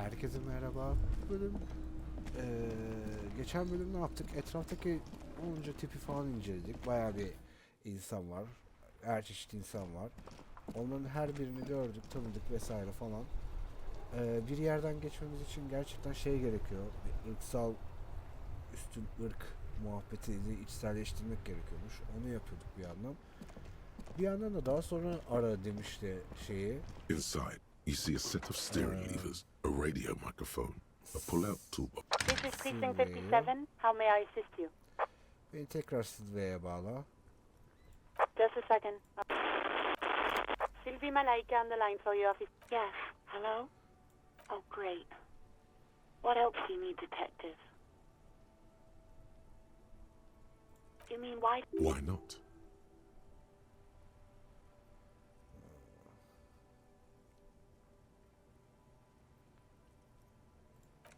Herkese merhaba. Bölüm geçen bölüm ne yaptık? Etraftaki onca tipi falan inceledik. Bayağı bir insan var. Her çeşit insan var. Onların her birini gördük, tanıdık vesaire falan. Bir yerden geçmemiz için gerçekten şey gerekiyor. Bir ırksal üstün ırk muhabbetini içselleştirmek gerekiyormuş. Onu yapıyorduk bir yandan. Bir yandan da daha sonra ara demişti şeyi. Inside, you see a set of steering levers, a radio microphone, a pull-out toolbox. This is Precinct 57. How may I assist you? Beni tekrar Sylvia'ya bağla. Just a second. Sylvie Malaika on the line for your office. Yes. Hello? Oh, great. What else do you need, detective? You mean why? Why not?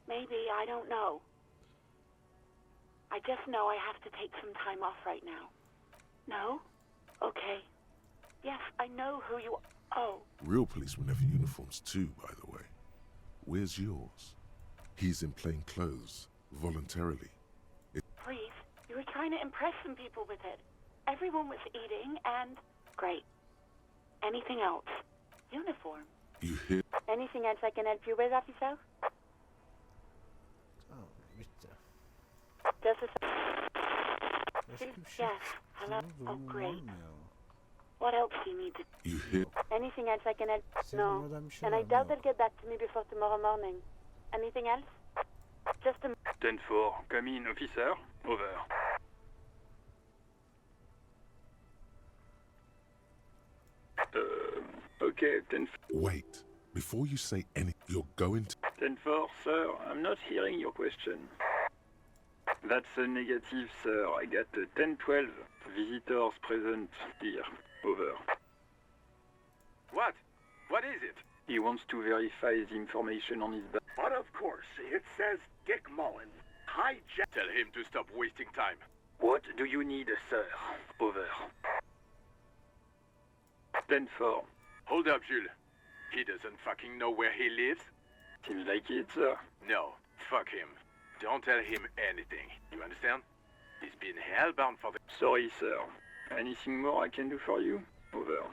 Maybe, I don't know. I just know I have to take some time off right now. No? Okay. Yes, I know who you are. Oh. Real policemen have uniforms too, by the way. Where's yours? He's in plain clothes, voluntarily. Please, you were trying to impress some people with it. Everyone was eating and... Great. Anything else? Uniform. You hear? Anything else I can help you with, officer? Tamam, bitti. Just a Başka bir şey Yes. Hello? yapmanın Oh, durumu var great. mı ya? What else do you need to... You hear? Anything else I can help? Senin No. oradan bir şey And var I mı? doubt Yok. they'll get back to me before tomorrow morning. Anything else? Just a... 10-4, come in, officer. Over. Okay, 10-4. Wait. Before you say anything, you're going to... 10-4, sir, I'm not hearing your question. That's a negative, sir. I got 10-12 visitors present here. Over. What? What is it? He wants to verify the information on his bag. But of course, it says Dick Mullen. Hijack. Tell him to stop wasting time. What do you need, sir? Over. 10-4. Hold up, Jules. He doesn't fucking know where he lives? Seems like it, sir. No, fuck him. Don't tell him anything. You understand? He's been hellbound for the... Sorry, sir. Anything more I can do for you? Over.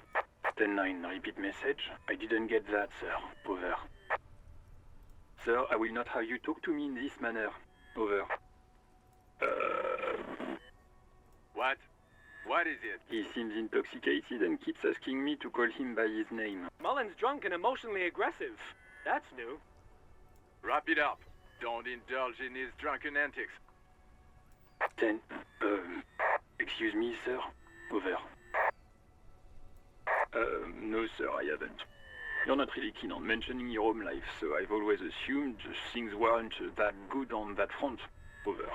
10-9, repeat message. I didn't get that, sir. Over. Sir, I will not have you talk to me in this manner. Over. What? What is it? He seems intoxicated and keeps asking me to call him by his name. Mullen's drunk and emotionally aggressive. That's new. Wrap it up. Don't indulge in his drunken antics. 10. Excuse me, sir. Over. No, sir, I haven't. You're not really keen on mentioning your home life, so I've always assumed things weren't that good on that front. Over.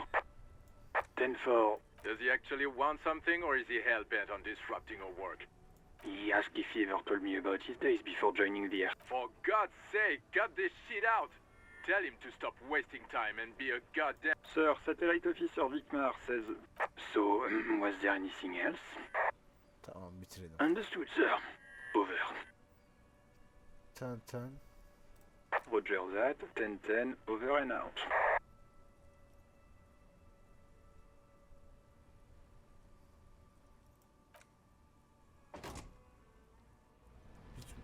10-4. Does he actually want something, or is he hell-bent on disrupting our work? He asked if he ever told me about his days before joining the air. For God's sake, cut this shit out! Tell him to stop wasting time and be a goddamn... Sir, Satellite Officer Vicmar says... So, was there anything else? Tamam, bitirelim. Understood, sir. Over. 10-10. Roger that. 10-10. Over and out.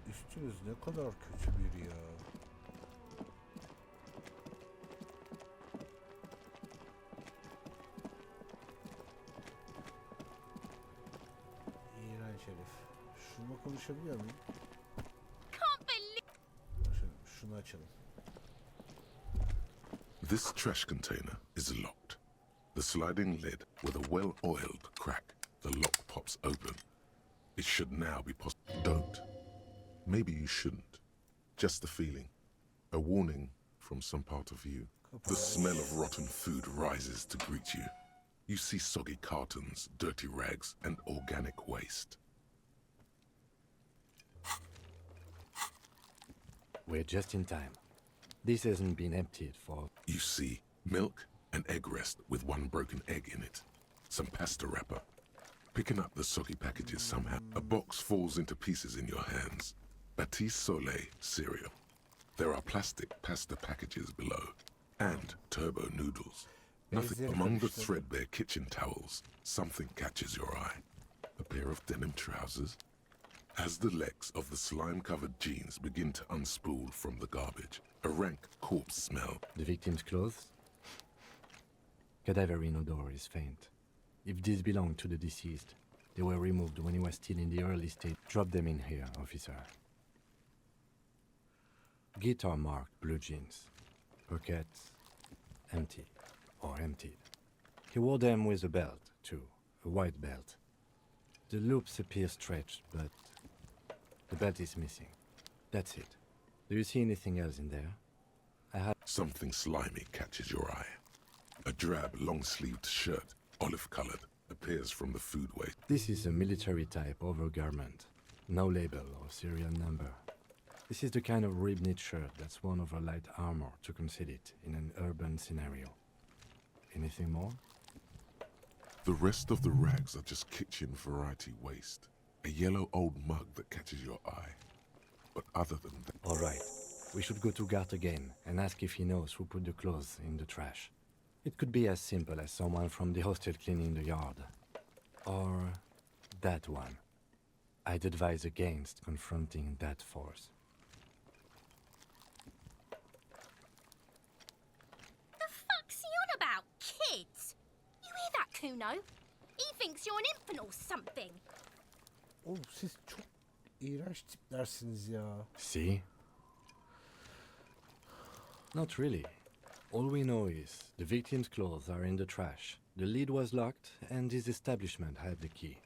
Üstünüz ne kadar kötü biri ya. İğrenç herif. Şununla konuşabiliyor muyum? Şunu açalım. This trash container is locked. The sliding lid with a well-oiled crack. The lock pops open. It should now be possible. Don't. Maybe you shouldn't. Just a feeling. A warning from some part of you. The smell of rotten food rises to greet you. You see soggy cartons, dirty rags, and organic waste. We're just in time. This hasn't been emptied for... You see milk and egg rest with one broken egg in it. Some pasta wrapper. Picking up the soggy packages somehow. A box falls into pieces in your hands. Batiste Soleil cereal. There are plastic pasta packages below, and turbo noodles. Nothing Bezleri among the karıştırdım. threadbare kitchen towels. Something catches your eye. A pair of denim trousers. As the legs of the slime-covered jeans begin to unspool from the garbage, a rank corpse smell. The victim's clothes? Cadaverine odor is faint. If these belong to the deceased, they were removed when he was still in the early stage. Drop them in here, officer. Guitar marked blue jeans. Pockets empty or emptied. He wore them with a belt, too, a white belt. The loops appear stretched, but the belt is missing. That's it. Do you see anything else in there? I have Something slimy catches your eye. A drab, long-sleeved shirt, olive-colored, appears from the food waste. This is a military-type overgarment. No label or serial number. This is the kind of rib-knit shirt that's worn over light armor to conceal it in an urban scenario. Anything more? The rest of the rags are just kitchen variety waste. A yellow old mug that catches your eye. But other than that, All right. We should go to Gart again and ask if he knows who put the clothes in the trash. It could be as simple as someone from the hostel cleaning the yard. Or that one. I'd advise against confronting that force. The fuck's he on about, kids? You hear that, Kuno? He thinks you're an infant or something. Oğlum siz çok iğrenç tiplersiniz ya. See? Not really. All we know is the victim's clothes are in the trash. The lid was locked and his establishment had the key.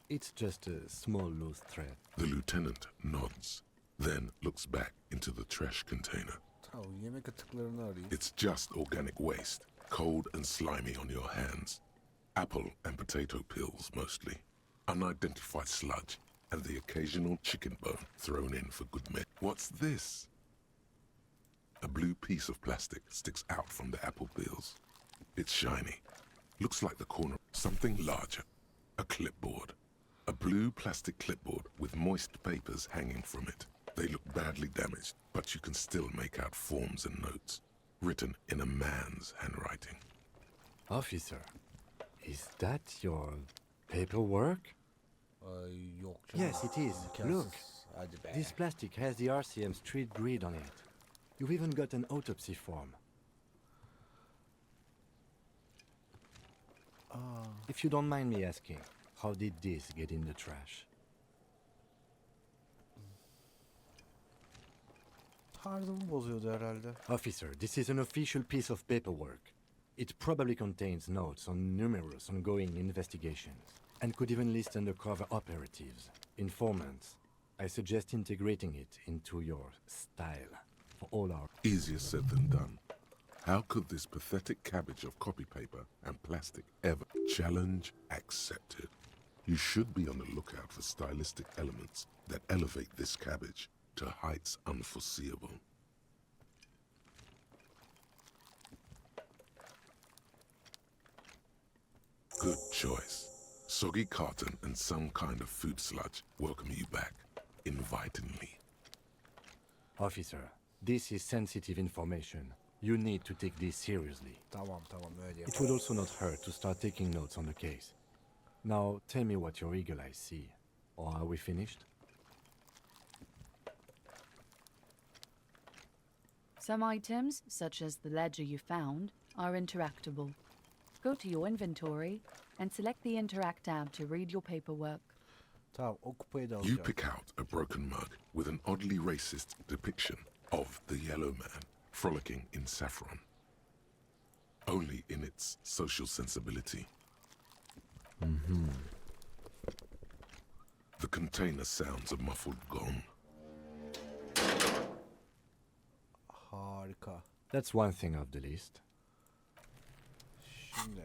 It's just a small loose thread. the lieutenant nods, then looks back into the trash container. Tamam, yemek atıklarını arayayım. It's just organic waste, cold and slimy on your hands. Apple and potato peels mostly. Unidentified sludge, and the occasional chicken bone thrown in for good measure. What's this? A blue piece of plastic sticks out from the apple peels. It's shiny. Looks like the corner of something larger. A clipboard. A blue plastic clipboard with moist papers hanging from it. They look badly damaged, but you can still make out forms and notes, written in a man's handwriting. Officer, is that your paperwork? Ay yok canım. Yes, it is. İmkansız. Look. Hadi be. This plastic has the RCM street grid on it. You've even got an autopsy form. If you don't mind me asking, how did this get in the trash? Tarzımı bozuyordu herhalde. Officer, this is an official piece of paperwork. It probably contains notes on numerous ongoing investigations and could even list undercover operatives, informants. I suggest integrating it into your style for all our... Easier said than done. How could this pathetic cabbage of copy paper and plastic ever? Challenge accepted. You should be on the lookout for stylistic elements that elevate this cabbage to heights unforeseeable. Good choice. Soggy carton and some kind of food sludge welcome you back, invitingly. Officer, this is sensitive information. You need to take this seriously. Tamam öyle It yapalım. would also not hurt to start taking notes on the case. Now, tell me what your eagle eyes see. Or are we finished? Some items, such as the ledger you found, are interactable. Go to your inventory and select the Interact tab to read your paperwork. Tamam, o kupayı da You alacağım. pick out a broken mug with an oddly racist depiction of the yellow man frolicking in saffron. Only in its social sensibility. The container sounds a muffled gong. Harika. That's one thing off the list. Şimdi.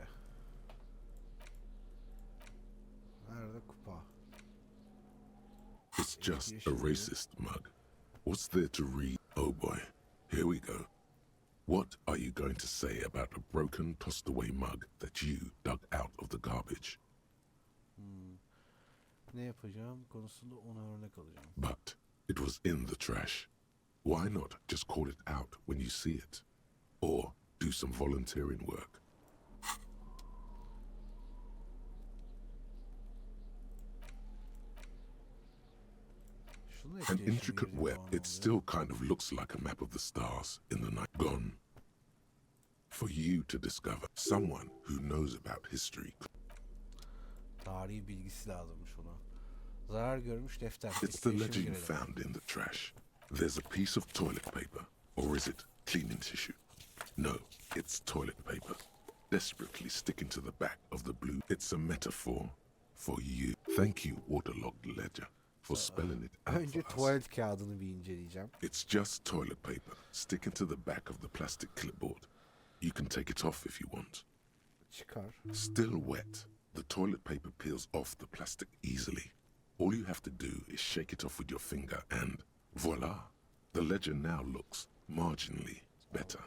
Nerede kupa? It's just a racist mug. What's there to read? Oh boy, here we go. What are you going to say about a broken, tossed away mug that you dug out of the garbage? Ne yapacağım konusunda ona örnek alacağım. But it was in the trash. Why not just call it out when you see it? Or do some volunteering work? Şunu An etkileşim intricate girdi web, falan it oluyor. still kind of looks like a map of the stars in the night. Gone. For you to discover someone who knows about history. Tarihi bilgisi lazımmış ona. Zarar görmüş defter. It's the Etkileşim ledger you girdi. found in the trash. There's a piece of toilet paper. Or is it cleaning tissue? No, it's toilet paper. Desperately sticking to the back of the blue. It's a metaphor for you. Thank you, waterlogged ledger, for spelling it out Önce for us. tuvalet kağıdını bir inceleyeceğim. It's just toilet paper sticking to the back of the plastic clipboard. You can take it off if you want. Çıkar. Still wet, the toilet paper peels off the plastic easily. All you have to do is shake it off with your finger and voila, the ledger now looks marginally better.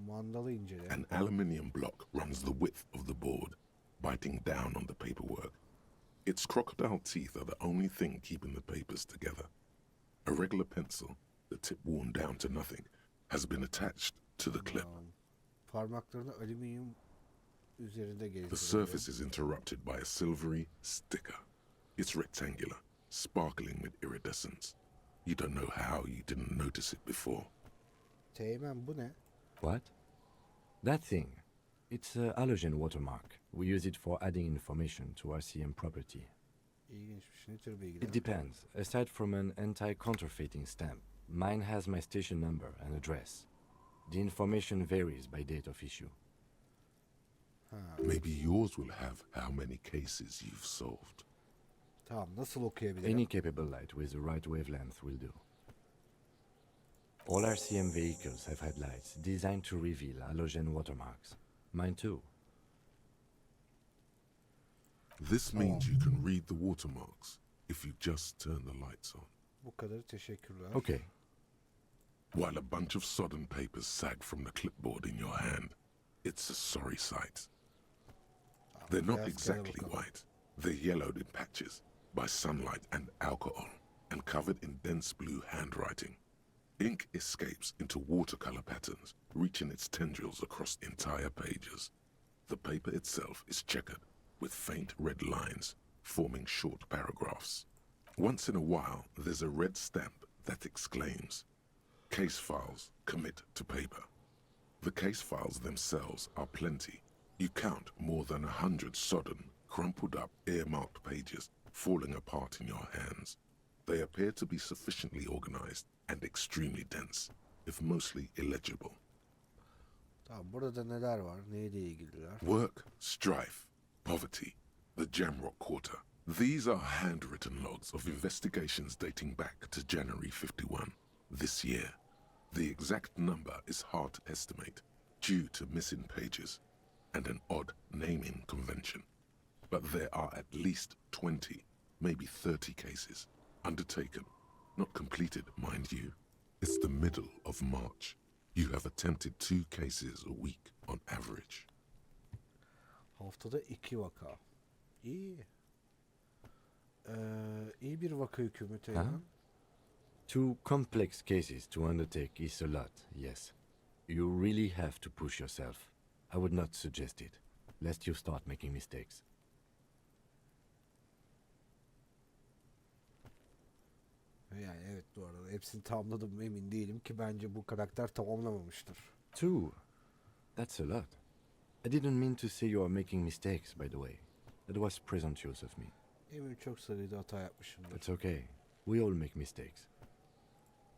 Mandalı incele. An aluminium block runs the width of the board, biting down on the paperwork. Its crocodile teeth are the only thing keeping the papers together. A regular pencil, the tip worn down to nothing, has been attached to the clip. Parmaklarını alüminyum üzerinde The gezdiriyor. surface is interrupted by a silvery sticker. It's rectangular, sparkling with iridescence. You don't know how you didn't notice it before. Teğmen bu ne? What? That thing. It's a halogen watermark. We use it for adding information to RCM property. İlginçmiş. Ne tür bilgiler? It depends. Aside from an anti-counterfeiting stamp, mine has my station number and address. The information varies by date of issue. Maybe yours will have how many cases you've solved. Tamam, nasıl okuyabilirim? Any capable light with the right wavelength will do. All RCM vehicles have headlights designed to reveal halogen watermarks. Mine too. This means you can read the watermarks if you just turn the lights on. Bu kadar, teşekkürler. Okay. While a bunch of sodden papers sag from the clipboard in your hand, it's a sorry sight. They're not Beyaz exactly kağıda bakalım. white. They're yellowed in patches by sunlight and alcohol and covered in dense blue handwriting. Ink escapes into watercolor patterns, reaching its tendrils across entire pages. The paper itself is checkered with faint red lines, forming short paragraphs. Once in a while, there's a red stamp that exclaims, "Case files commit to paper." The case files themselves are plenty. You count more than 100 sodden, crumpled up, earmarked pages falling apart in your hands. They appear to be sufficiently organized and extremely dense, if mostly illegible. Tamam, burada neler var? Neyle ilgililer? Work, strife, poverty, the Jamrock Quarter. These are handwritten logs of investigations dating back to January 51, this year. The exact number is hard to estimate due to missing pages and an odd naming convention. But there are at least 20, maybe 30 cases undertaken, not completed, mind you. It's the middle of March. You have attempted 2 cases a week on average. Haftada 2 vaka. İyi. İyi bir vaka hükümü Teğmen. 2 complex cases to undertake is a lot, yes. You really have to push yourself. I would not suggest it, lest you start making mistakes. Yani evet, bu arada hepsini tamamladım mı emin değilim ki, bence bu karakter tamamlamamıştır. 2? That's a lot. I didn't mean to say you are making mistakes, by the way. That was presumptuous of me. Emin çok sayıda hata yapmışımdır. It's okay. We all make mistakes.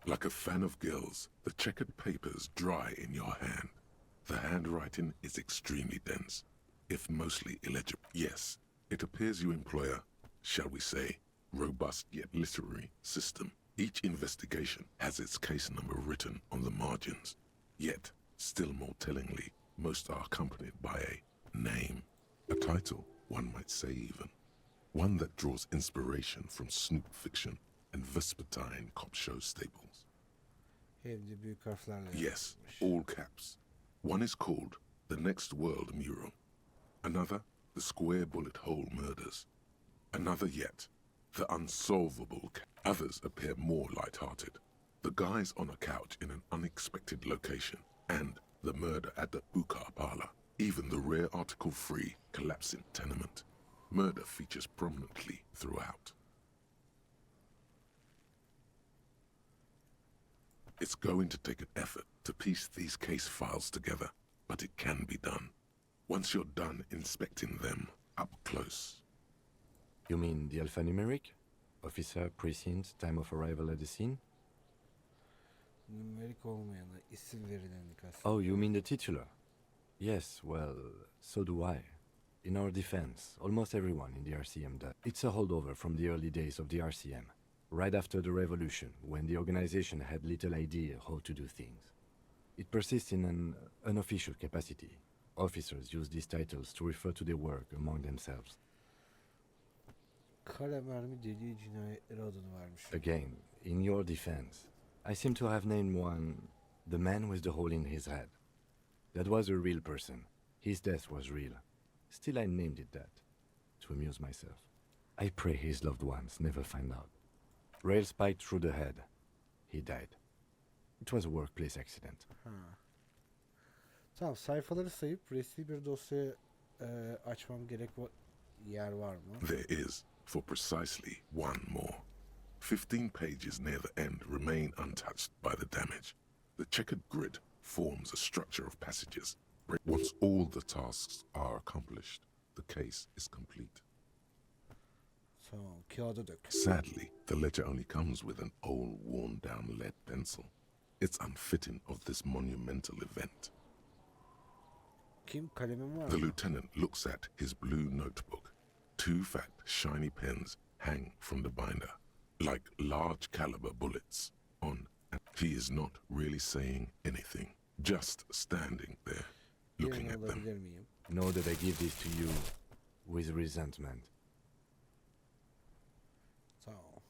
Like a fan of gills, the checkered papers dry in your hand. The handwriting is extremely dense, if mostly illegible. Yes, it appears you employ a, shall we say, robust yet literary system. Each investigation has its case number written on the margins. Yet, still more tellingly, most are accompanied by a name, a title, one might say even. One that draws inspiration from snoop fiction and vespertine cop show staples. Hem de büyük harflerle Yes, yazılmış. all caps. One is called The Next World Mural. Another, The Square Bullet Hole Murders. Another yet, The Unsolvable Others appear more light-hearted. the guys on a couch in an unexpected location, and the murder at the hookah parlor. Even the rare article-free collapsing tenement. Murder features prominently throughout. It's going to take an effort to piece these case files together, but it can be done. Once you're done inspecting them up close. You mean the alphanumeric? Officer, precinct, time of arrival at the scene? Numerik olmayanı, isim verileni kastediyor. Oh, you mean the titular? Yes, well, so do I. In our defense, almost everyone in the RCM does. It's a holdover from the early days of the RCM, right after the revolution, when the organization had little idea how to do things. It persists in an unofficial capacity. Officers use these titles to refer to their work among themselves. Kare mermi deliği cinayetleri adını vermiş. Again, in your defense, I seem to have named one the man with the hole in his head. That was a real person. His death was real. Still, I named it that, to amuse myself. I pray his loved ones never find out. Rail spiked through the head. He died. It was a workplace accident. Ha. Tamam, sayfaları sayıp resmi bir dosya açmam gerek yer var mı? There is, for precisely one more. 15 pages near the end remain untouched by the damage. The checkered grid forms a structure of passages. Once all the tasks are accomplished, the case is complete. Tamam, kağıda dök. Sadly, the ledger only comes with an old, worn-down lead pencil. It's unfitting of this monumental event. Kim, kalemim var The mı? lieutenant looks at his blue notebook. 2 fat, shiny pens hang from the binder, like large caliber bullets on. He is not really saying anything, just standing there, looking Yerini at them. alabilir miyim? Know that I give this to you with resentment. Tamam.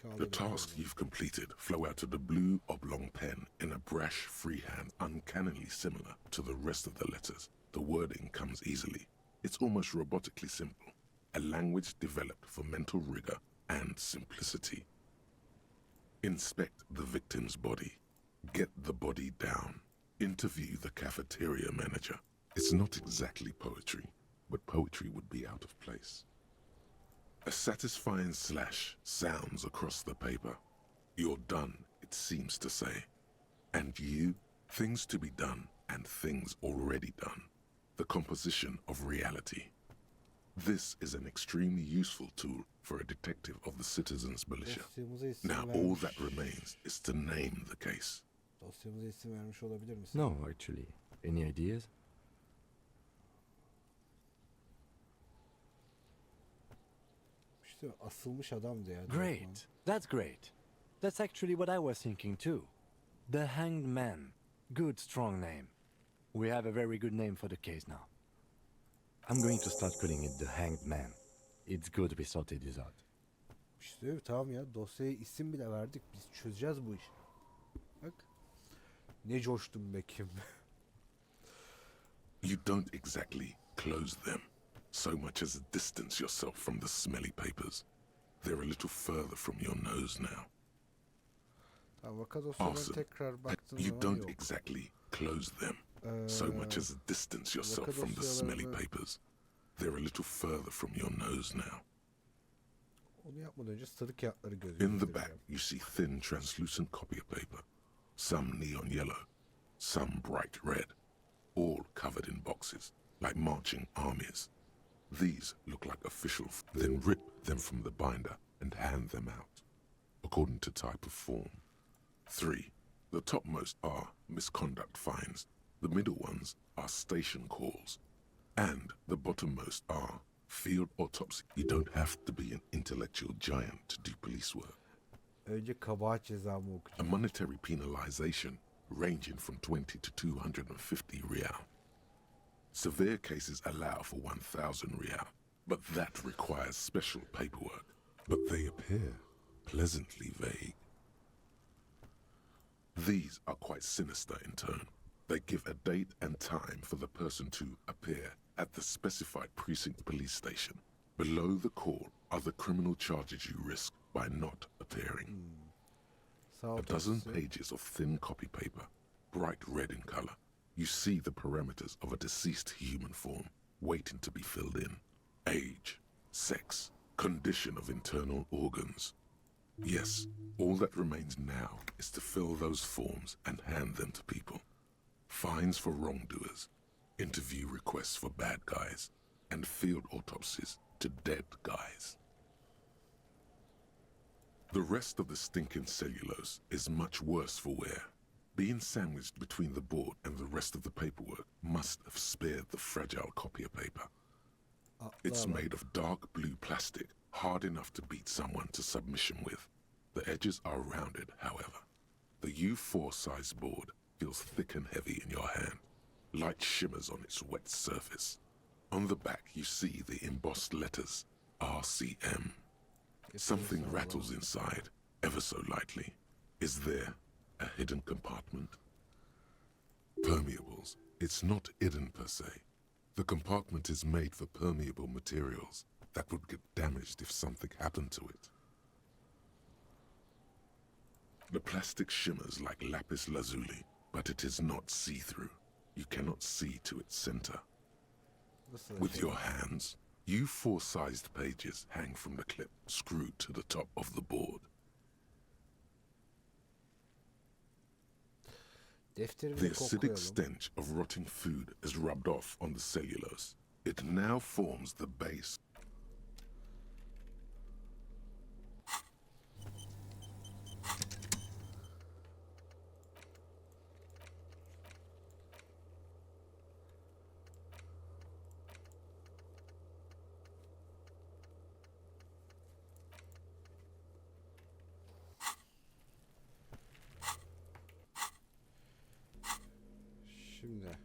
Kağıda The dökelim. tasks you've completed flow out of the blue oblong pen in a brash freehand uncannily similar to the rest of the letters. The wording comes easily. It's almost robotically simple, a language developed for mental rigor and simplicity. Inspect the victim's body. Get the body down. Interview the cafeteria manager. It's not exactly poetry, but poetry would be out of place. A satisfying slash sounds across the paper. You're done, it seems to say. And you, things to be done and things already done. The composition of reality. This is an extremely useful tool for a detective of the citizens' militia. Dosyamıza isim Now vermiş. all that remains is to name the case. Dosyamıza isim vermiş olabilir misin? No, actually. Any ideas? İşte asılmış adamdı ya. Great. That's great. That's actually what I was thinking too. The Hanged Man. Good, strong name. We have a very good name for the case now. I'm going to start calling it The Hanged Man. It's good we sorted this out. İşte tamam ya, dosyaya isim bile verdik. Biz çözeceğiz bu işi. Bak. Ne coştum be Kim. You don't exactly close them, so much as distance yourself from the smelly papers. They're a little further from your nose now. Tamam, vaka dosyalarına Arson. tekrar baktığın You zaman don't yok. exactly close them, so much as distance yourself from the smelly papers. They're a little further from your nose now. Onu yapmadan önce sarı kağıtları gözüme In the back, getireceğim. you see thin, translucent copy paper. Some neon yellow, some bright red, all covered in boxes, like marching armies. These look like official, then rip them from the binder and hand them out, according to type of form. 3. The topmost are misconduct fines, the middle ones are station calls, and the bottommost are field autopsy. You don't have to be an intellectual giant to do police work. Önce kabahat cezamı A okuyacağım. monetary penalization ranging from 20 to 250 real. Severe cases allow for 1,000 real, but that requires special paperwork. But they appear pleasantly vague. These are quite sinister in tone. They give a date and time for the person to appear at the specified precinct police station. Below the call are the criminal charges you risk by not appearing. Sağ A dozen otopsisi. pages of thin copy paper, bright red in color. You see the parameters of a deceased human form waiting to be filled in. Age, sex, condition of internal organs. Yes, all that remains now is to fill those forms and hand them to people. Fines for wrongdoers, interview requests for bad guys, and field autopsies to dead guys. The rest of the stinking cellulose is much worse for wear. Being sandwiched between the board and the rest of the paperwork must have spared the fragile copier paper. It's made of dark blue plastic, hard enough to beat someone to submission with. The edges are rounded, however. The U4 size board feels thick and heavy in your hand. Light shimmers on its wet surface. On the back you see the embossed letters, RCM. Something rattles inside, ever so lightly. Is there a hidden compartment? Permeables. It's not hidden per se. The compartment is made for permeable materials that would get damaged if something happened to it. The plastic shimmers like lapis lazuli, but it is not see-through. You cannot see to its center. With your hands, U4-sized pages hang from the clip screwed to the top of the board. The acidic stench of rotting food is rubbed off on the cellulose. It now forms the base. Şimdi.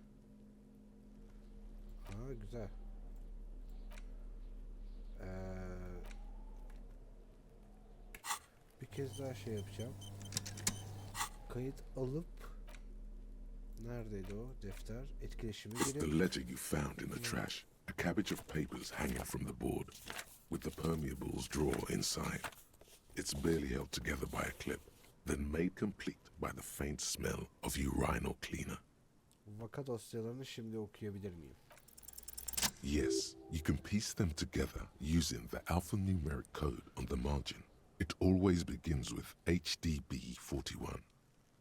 Aa güzel. Bir kez daha şey yapacağım. Kayıt alıp neredeydi o defter? Etkileşimi It's the girip ledger you found in the trash. A cabbage of papers hanging from the board, with the permeables drawer inside. It's barely held together by a clip, then made complete by the faint smell of urinal cleaner. vaka dosyalarını şimdi okuyabilir miyim? Yes, you can piece them together using the alphanumeric code on the margin. It always begins with HDB41,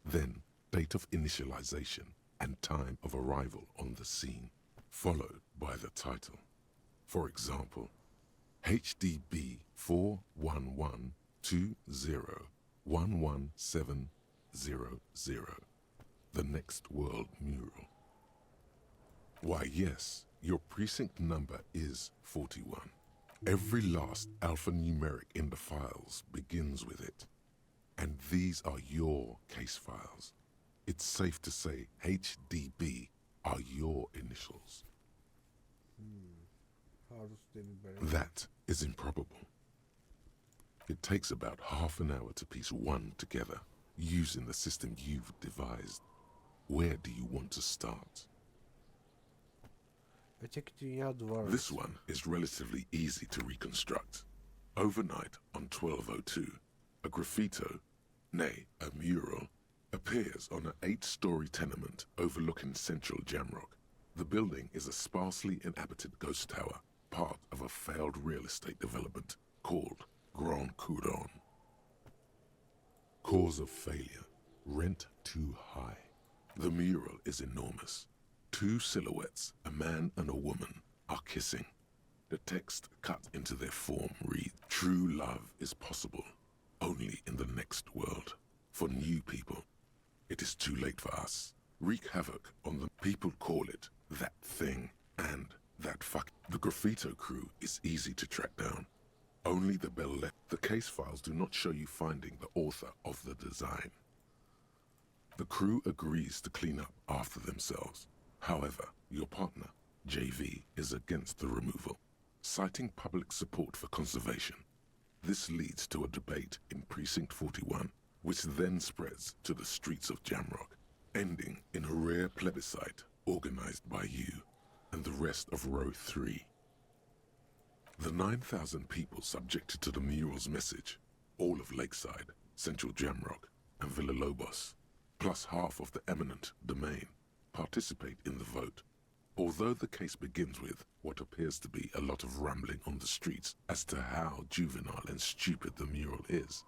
then date of initialization and time of arrival on the scene, followed by the title. For example, HDB 41120111700, the next world mural. Why, yes, your precinct number is 41. Every last alphanumeric in the files begins with it. And these are your case files. It's safe to say HDB are your initials. That is improbable. It takes about half an hour to piece one together using the system you've devised. Where do you want to start? Öteki dünya duvar. This one is relatively easy to reconstruct. Overnight on 1202, a graffito, nay, a mural, appears on an 8-story tenement overlooking central Jamrock. The building is a sparsely inhabited ghost tower, part of a failed real estate development called Grand Couronne. Cause of failure, rent too high. The mural is enormous. 2 silhouettes, a man and a woman, are kissing. The text cut into their form reads, "True love is possible only in the next world. For new people, it is too late for us. Wreak havoc on the people, call it that thing and that fuck." The graffito crew is easy to track down. Only the bell left. The case files do not show you finding the author of the design. The crew agrees to clean up after themselves. However, your partner, JV, is against the removal, citing public support for conservation. This leads to a debate in Precinct 41, which then spreads to the streets of Jamrock, ending in a rare plebiscite organized by you and the rest of Row 3. The 9,000 people subjected to the mural's message, all of Lakeside, Central Jamrock, and Villalobos, plus half of the eminent domain, participate in the vote. Although the case begins with what appears to be a lot of rambling on the streets as to how juvenile and stupid the mural is,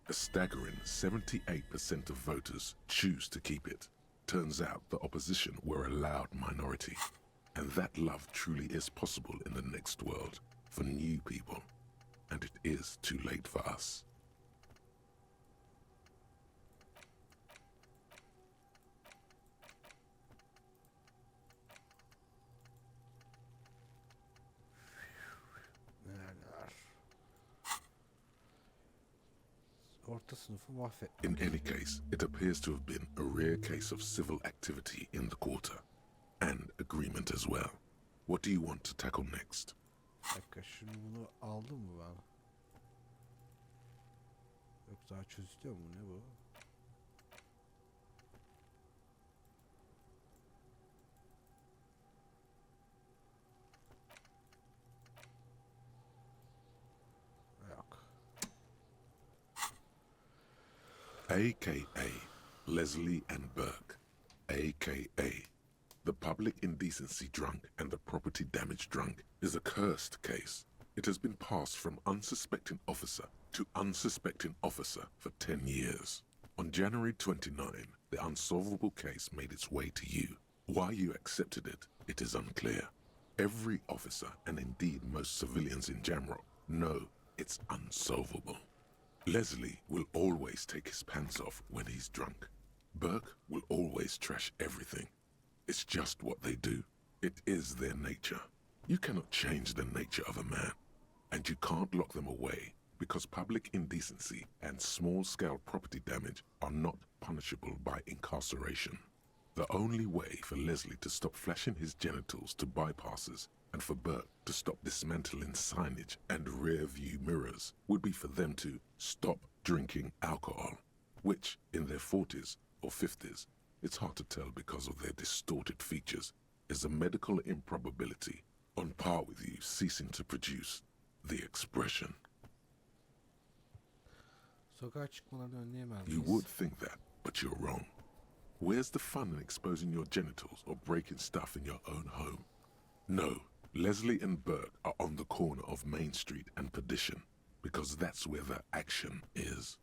a staggering 78% of voters choose to keep it. Turns out the opposition were a loud minority, and that love truly is possible in the next world for new people, and it is too late for us. Neler? Orta sınıfı mahvet. In any case, it appears to have been a rare case of civil activity in the quarter, and agreement as well. What do you want to tackle next? Bir dakika, şimdi bunu aldım mı ben? Yok, daha çözülüyor mu, ne bu? Yok. AKA Leslie and Burke, AKA the public indecency drunk and the property damage drunk, is a cursed case. It has been passed from unsuspecting officer to unsuspecting officer for 10 years. On January 29, the unsolvable case made its way to you. Why you accepted it, it is unclear. Every officer, and indeed most civilians in Jamrock, know it's unsolvable. Leslie will always take his pants off when he's drunk. Burke will always trash everything. It's just what they do. It is their nature. You cannot change the nature of a man, and you can't lock them away because public indecency and small-scale property damage are not punishable by incarceration. The only way for Leslie to stop flashing his genitals to bypassers and for Burke to stop dismantling signage and rear-view mirrors would be for them to stop drinking alcohol, which, in their 40s or 50s, it's hard to tell because of their distorted features, is a medical improbability on par with you ceasing to produce the expression. Sokağa çıkmalarını önleyemez You miyiz? would think that, but you're wrong. Where's the fun in exposing your genitals or breaking stuff in your own home? No, Leslie and Burke are on the corner of Main Street and Perdition, because that's where the action is.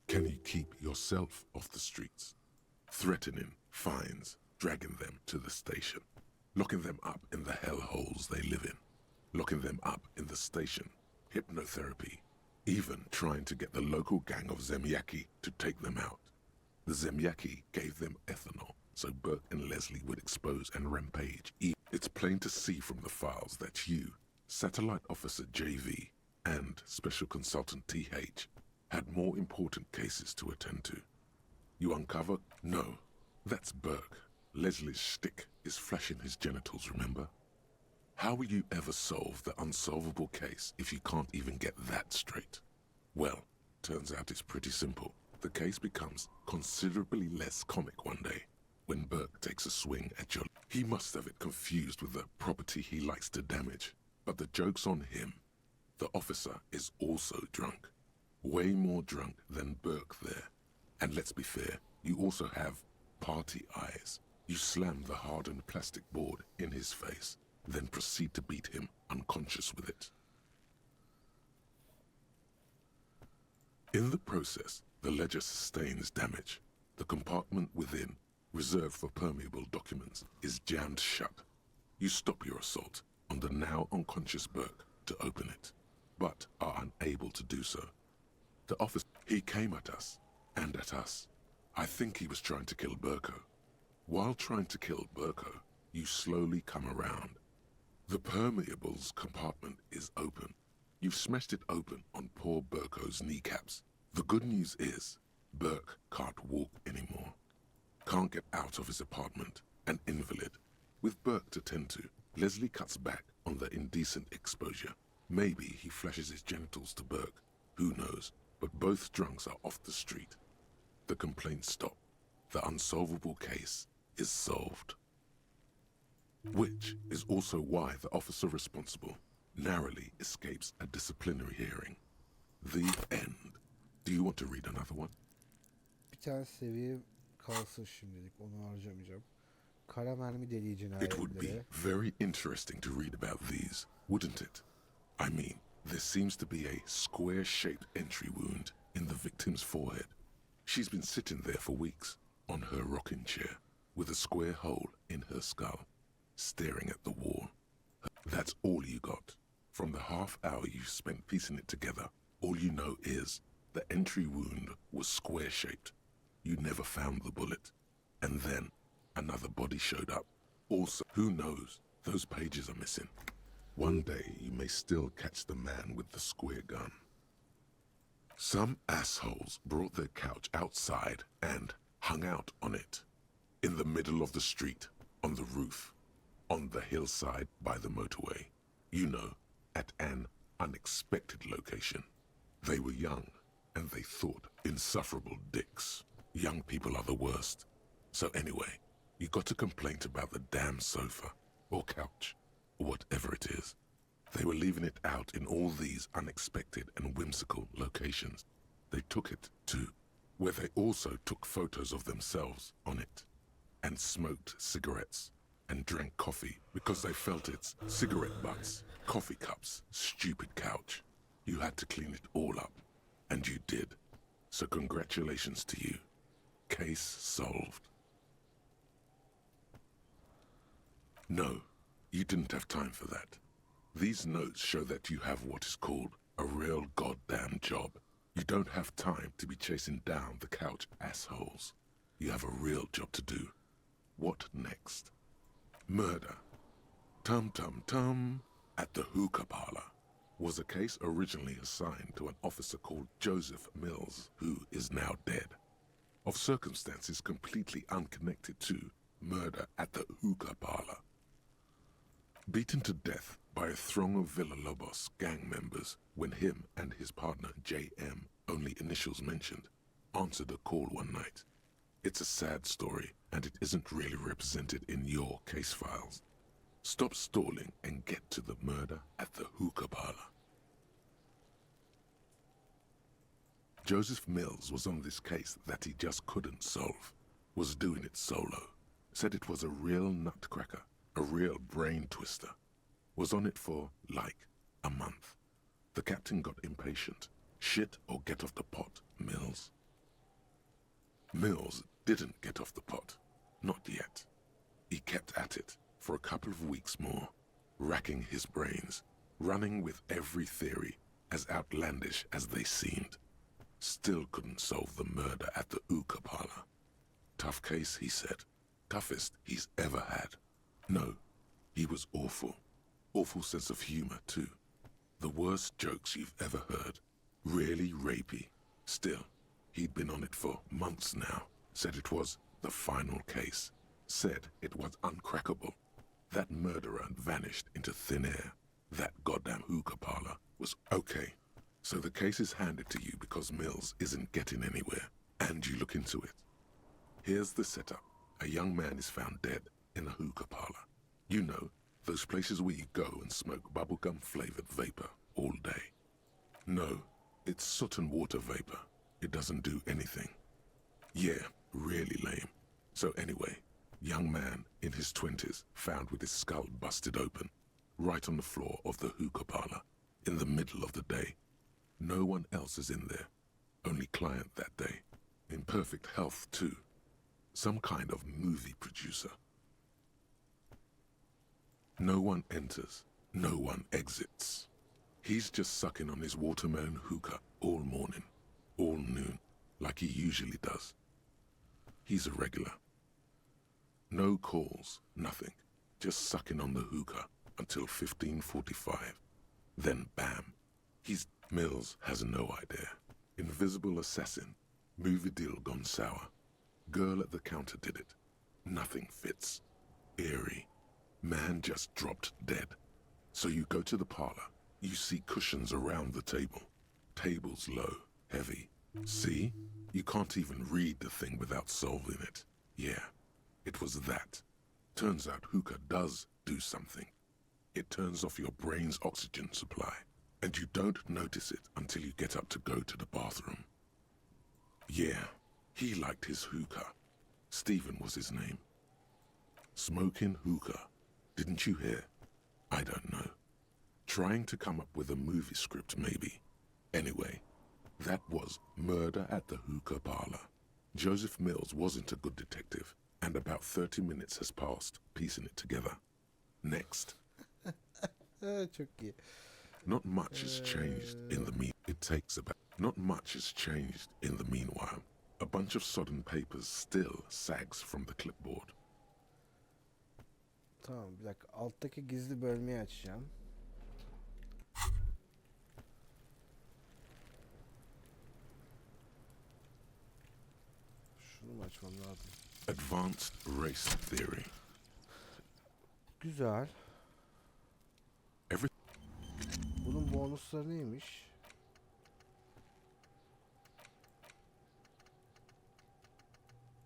Can you keep yourself off the streets? Threatening fines, dragging them to the station, locking them up in the hellholes they live in, locking them up in the station, hypnotherapy, even trying to get the local gang of Zemyaki to take them out. The Zemyaki gave them ethanol, so Burke and Leslie would expose and rampage. It's plain to see from the files that you, Satellite Officer JV, and Special Consultant TH had more important cases to attend to. You uncover? No, that's Burke. Leslie's shtick is flashing his genitals, remember? How will you ever solve the unsolvable case if you can't even get that straight? Well, turns out it's pretty simple. The case becomes considerably less comic one day when Burke takes a swing at your... He must have it confused with the property he likes to damage. But the joke's on him. The officer is also drunk. Way more drunk than Burke there. And let's be fair, you also have party eyes. You slam the hardened plastic board in his face, then proceed to beat him unconscious with it. In the process, the ledger sustains damage. The compartment within, reserved for permeable documents, is jammed shut. You stop your assault on the now unconscious Burke to open it, but are unable to do so. The officer, he came at us, and at us. I think he was trying to kill Burko. While trying to kill Burko, you slowly come around. The permeables compartment is open. You've smashed it open on poor Burko's kneecaps. The good news is, Burke can't walk anymore. Can't get out of his apartment, an invalid. With Burke to tend to, Leslie cuts back on the indecent exposure. Maybe he flashes his genitals to Burke. Who knows? But both drunks are off the street. The complaints stop. The unsolvable case is solved. Which is also why the officer responsible narrowly escapes a disciplinary hearing. The end. Do you want to read another one? Bir tane seviye kalsın şimdilik. Onu harcamayacağım. Kara mermi deliği It would be cinayetleri. very interesting to read about these, wouldn't it? I mean, there seems to be a square-shaped entry wound in the victim's forehead. She's been sitting there for weeks, on her rocking chair, with a square hole in her skull, staring at the wall. That's all you got. From the half hour you spent piecing it together, all you know is the entry wound was square-shaped. You never found the bullet. And then another body showed up. Also, who knows? Those pages are missing. One day you may still catch the man with the square gun. Some assholes brought their couch outside and hung out on it. In the middle of the street, on the roof, on the hillside by the motorway. You know, at an unexpected location. They were young, and they thought insufferable dicks. Young people are the worst. So anyway, you got a complaint about the damn sofa, or couch, or whatever it is. They were leaving it out in all these unexpected and whimsical locations. They took it to where they also took photos of themselves on it, and smoked cigarettes, and drank coffee because they felt it's cigarette butts, coffee cups, stupid couch. You had to clean it all up, and you did. So congratulations to you. Case solved. No, you didn't have time for that. These notes show that you have what is called a real goddamn job. You don't have time to be chasing down the couch assholes. You have a real job to do. What next? Murder. Tum tum tum. At the hookah parlor was a case originally assigned to an officer called Joseph Mills, who is now dead, of circumstances completely unconnected to murder at the hookah parlor. Beaten to death by a throng of Villalobos gang members when him and his partner J.M., only initials mentioned, answered a call one night. It's a sad story, and it isn't really represented in your case files. Stop stalling and get to the murder at the hookah parlor. Joseph Mills was on this case that he just couldn't solve, was doing it solo, said it was a real nutcracker, a real brain twister, was on it for, like, a month. The captain got impatient. Shit or get off the pot, Mills. Mills didn't get off the pot. Not yet. He kept at it for a couple of weeks more, racking his brains, running with every theory, as outlandish as they seemed. Still couldn't solve the murder at the hookah parlor. Tough case, he said. Toughest he's ever had. No, he was awful. Awful sense of humor, too. The worst jokes you've ever heard. Really rapey. Still, he'd been on it for months now. Said it was the final case. Said it was uncrackable. That murderer vanished into thin air. That goddamn hookah parlor was okay. So the case is handed to you because Mills isn't getting anywhere, and you look into it. Here's the setup. A young man is found dead in a hookah parlor. You know, those places where you go and smoke bubblegum-flavored vapor all day. No, it's soot and water vapor. It doesn't do anything. Yeah, really lame. So anyway, young man in his 20s found with his skull busted open, right on the floor of the hookah parlor, in the middle of the day. No one else is in there. Only client that day. In perfect health, too. Some kind of movie producer. No one enters. No one exits. He's just sucking on his watermelon hookah all morning, all noon, like he usually does. He's a regular. No calls, nothing. Just sucking on the hookah until 15:45. Then bam. Mills has no idea. Invisible assassin. Movie deal gone sour. Girl at the counter did it. Nothing fits. Eerie. Man just dropped dead. So you go to the parlor. You see cushions around the table. Tables low, heavy. See? You can't even read the thing without solving it. Yeah, it was that. Turns out hookah does do something. It turns off your brain's oxygen supply. and you don't notice it until you get up to go to the bathroom. Yeah, he liked his hookah. Stephen was his name. Smoking hookah. Didn't you hear? I don't know. Trying to come up with a movie script, maybe. Anyway, that was Murder at the Hookah Parlor. Joseph Mills wasn't a good detective, and about 30 minutes has passed, piecing it together. Next. Çok iyi. Not much has changed in the Not much has changed in the meanwhile. A bunch of sodden papers still sags from the clipboard. Tamam, bir dakika. Alttaki gizli bölmeyi açacağım. Şunu mu açmam lazım? Advanced Race Theory. Güzel. Every Bunun bonusları neymiş?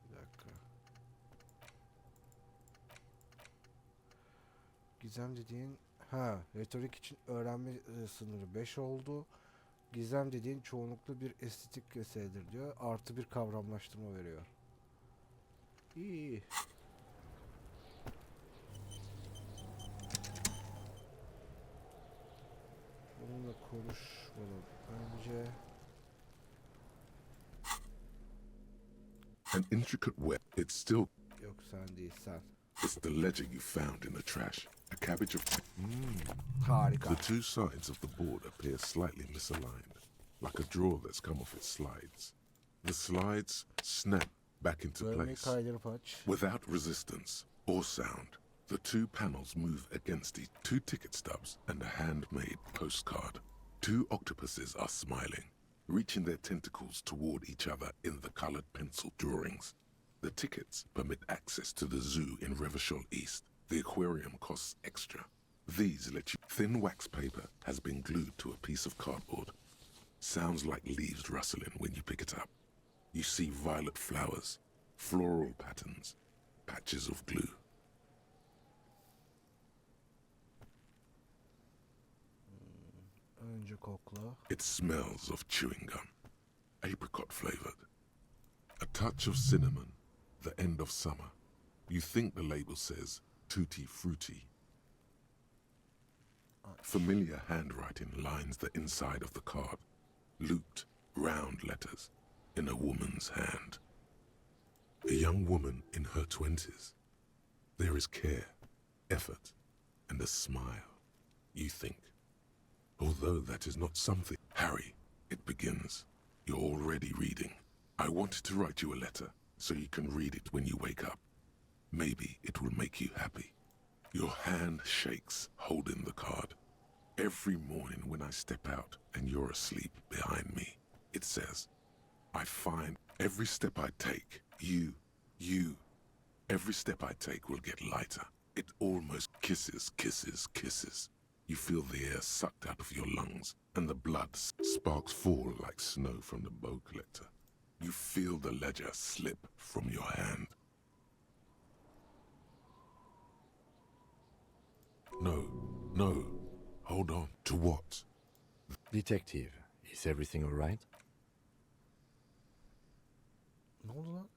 Bir dakika. Gizem dediğin... Ha, retorik için öğrenme sınırı 5 oldu. Gizem dediğin çoğunlukla bir estetik meseledir diyor. Artı bir kavramlaştırma veriyor. İyi. Onunla konuşmadan önce... an intricate web. It's still... Yok sen değil, sen. It's the ledger you found in the trash. A cabbage of... Harika. The two sides of the board appear slightly misaligned, like a drawer that's come off its slides. The slides snap back into Bölmeyi place. kaydırıp aç. Without resistance or sound, the two panels move against each. Two ticket stubs and a handmade postcard. Two octopuses are smiling, reaching their tentacles toward each other in the colored pencil drawings. The tickets permit access to the zoo in Revachol East. The aquarium costs extra. These let you... Thin wax paper has been glued to a piece of cardboard. Sounds like leaves rustling when you pick it up. You see violet flowers, floral patterns, patches of glue. Önce kokla. It smells of chewing gum, apricot flavored. A touch of cinnamon, the end of summer. You think the label says tutti frutti. Familiar handwriting lines the inside of the card. Looped, round letters in a woman's hand. A young woman in her 20s. There is care, effort, and a smile, you think. Although that is not something. Harry, it begins. You're already reading. I wanted to write you a letter so you can read it when you wake up. Maybe it will make you happy. Your hand shakes holding the card. Every morning when I step out and you're asleep behind me, it says, I find every step I take, every step I take will get lighter. It almost kisses. You feel the air sucked out of your lungs and the blood sparks fall like snow from the bow collector. You feel the ledger slip from your hand. No, hold on. To what? Detective, is everything all right? Ne oldu lan?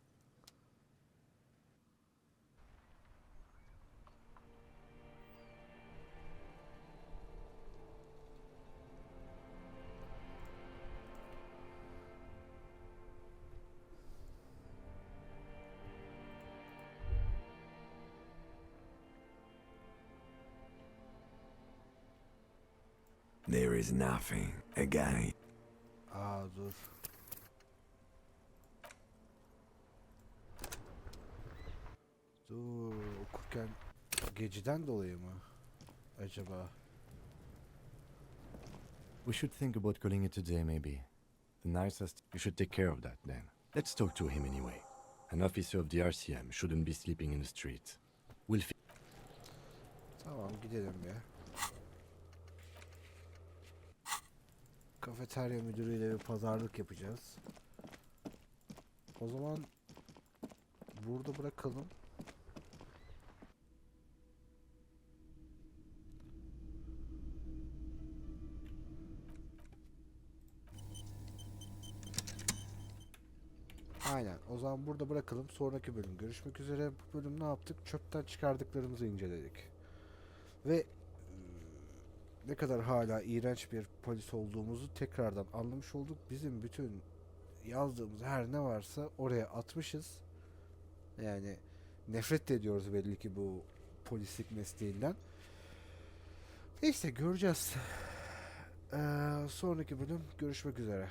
There is nothing again. Dur. Dur, okurken geceden dolayı mı acaba? We should think about calling it a day, maybe. The nicest... You should take care of that, then. Let's talk to him anyway. An officer of the RCM shouldn't be sleeping in the street. We'll... Tamam, gidelim ya. Kafeterya müdürüyle bir pazarlık yapacağız. O zaman burada bırakalım. Aynen. O zaman burada bırakalım. Sonraki bölüm görüşmek üzere. Bu bölüm ne yaptık? Çöpten çıkardıklarımızı inceledik. Ve ne kadar hala iğrenç bir polis olduğumuzu tekrardan anlamış olduk. Bizim bütün yazdığımız her ne varsa oraya atmışız. Yani nefret de ediyoruz belli ki bu polislik mesleğinden. Neyse göreceğiz. Sonraki bölüm görüşmek üzere.